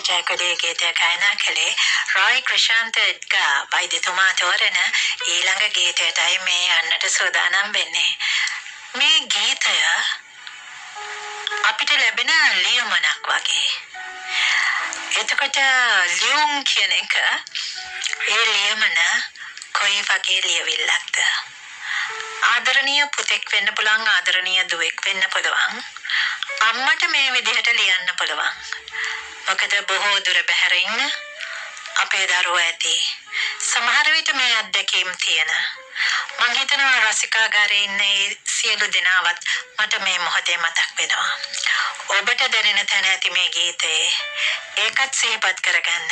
ජයකොඩිය ගීතය ගායනා කළේ රොයි ක්‍රිෂාන්ත එඩ්ගා වෛද්‍යතුමා තෝරන ඊළඟ ගීතයටයි මේ යන්නට සූදානම් වෙන්නේ. මේ ගීතය අපිට ලැබෙන ලියමනක් වගේ. එතකොට ලියුම් කියන එක ඒ ලියමන කොයි වගේ ලියවිල්ලක්ද? ආදරණීය පුතෙක් වෙන්න පුළුවන්, ආදරණීය දුවෙක් වෙන්න පුළුවන්. අම්මට මේ විදිහට ලියන්න පුළුවන්. මොකද බොහෝ දුර බැහැර ඉන්න අපේ දරුවෝ ඇති. සමහර විට මේ අත්දැකීම් තියෙන. මං හිතනවා රසිකාගාරේ ඉන්න සියලු දෙනාවත් මට මේ මොහොතේ මතක් වෙනවා. ඔබට දැනෙන තැන ඇති මේ ගීතේ ඒකත් සිහිපත් කරගන්න.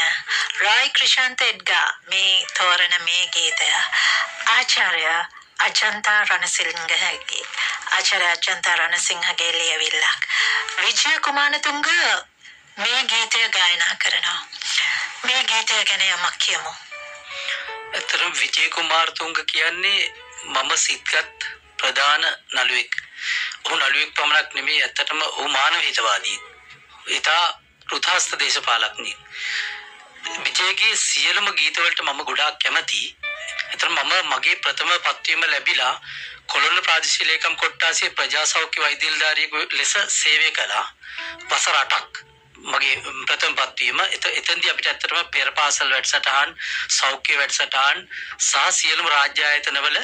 රොයි ක්‍රිෂාන්ත එඩ්ගා මේ තෝරන මේ ගීතය ආචාර්ය අජන්තා රණසිංහගේ ලියවිල්ලක්. විජය කුමාරතුංග මේ ගීතය ගායනා කරනවා. මේ ගීතය ගැන යමක් කියමු. ඇත්තටම විජය කුමාරතුංග කියන්නේ මම සිත්ගත් ප්‍රධාන නළුවෙක්. ඔහු නළුවෙක් පමණක් නෙමෙයි, ඇත්තටම ඔහු මානව හිතවාදී. ඊටා ෘතහස්ත දේශපාලඥයෙක්. විජයගේ සියලුම ගීතවලට මම ගොඩාක් කැමතියි. ඇත්තටම මම මගේ ප්‍රථම පත්වීම ලැබිලා කොළොන්න ප්‍රාදේශීය ලේකම් කොට්ටාසේ ප්‍රජා සෞඛ්‍ය වෛද්‍ය නිලධාරියෙකු ලෙස සේවය කළා. වසර 8ක් මගේ ප්‍රථම පත්වීම. එතෙන්දී අපිට ඇත්තටම පෙර පාසල් වැඩසටහන්, සෞඛ්‍ය වැඩසටහන් සහ සියලුම රාජ්‍ය ආයතනවල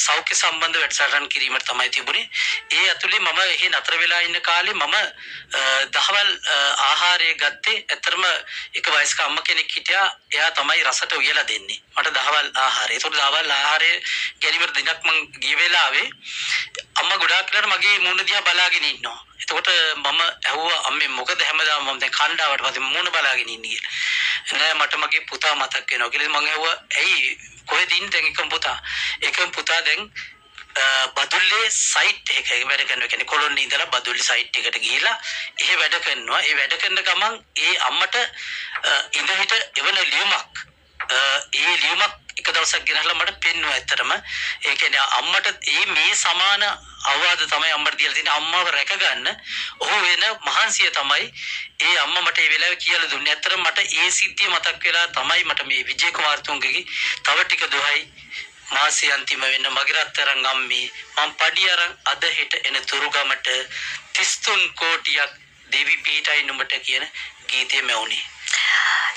සෞඛ්‍ය සම්බන්ධ වැඩසටහන් කිරීමට තමයි තිබුණේ. ඒ ඇතුලේ මම එහි නතර වෙලා ඉන්න කාලේ මම දහවල් ආහාරය ගත්තේ ඇත්තටම එක වයස්ක අම්ම කෙනෙක් හිටියා. එයා තමයි රසට උයලා දෙන්නේ මට දහවල් ආහාරය. ඒතකොට දහවල් ආහාරය ගැනීමට දිනක් මං ගිය වෙලාවේ අම්මා ගොඩාක් වෙලාවට මගේ මූණ දිහා බලාගෙන ඉන්නවා. එතකොට මම ඇහුවා අම්මේ මොකද හැමදාම මම දැන් කණ්ඩාවට පස්සේ මූණ බලාගෙන ඉන්නේ කියලා. නෑ මට මගේ පුතා මතක් වෙනවා කියලා. මං ඇහුවා ඇයි කොහෙද ඉන්නේ දැන් එකම පුතා දැන් බදුල්ලේ සයිට් එකක වැඩ කරනවා. කියන්නේ කොළොන්නේ ඉඳලා බදුල්ලේ සයිට් එකට ගිහිලා එහෙ වැඩ කරනවා. ඒ වැඩ කරන ගමන් ඒ අම්මට ඉඳහිට එවන ලියුමක් ඒ ලියුමක් එක දවසක් ගෙනහලා මට පෙන්නුවා. ඇත්තටම ඒ කියන්නේ අම්මට මේ සමාන අවවාද තමයි අම්මට දීලා තියෙන්නේ. අම්මව රැකගන්න ඔහු වෙන මහන්සිය තමයි ඒ අම්මා මට ඒ වෙලාවේ කියලා දුන්නේ. ඇත්තටම මට ඒ සිද්ධිය මතක් වෙලා තමයි මට මේ විජය කුමාරතුංගගේ තව ටික දුහයි මාසි අන්තිම වෙන්න මගේ රත්තරන් අම්මේ මං පඩි අරන් අද හෙට එන තුරුගමට 33 කෝටියක් දෙවි පීඨයි නුඹට කියන ගීතය මෙවුනේ.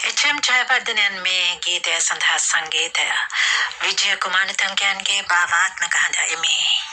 එච්.එම්. ජයවර්ධනයන් මේ ගීතය සඳහා සංගීතය විජය කුමාරතුංගයන්ගේ භාවාත්මක හඬයි.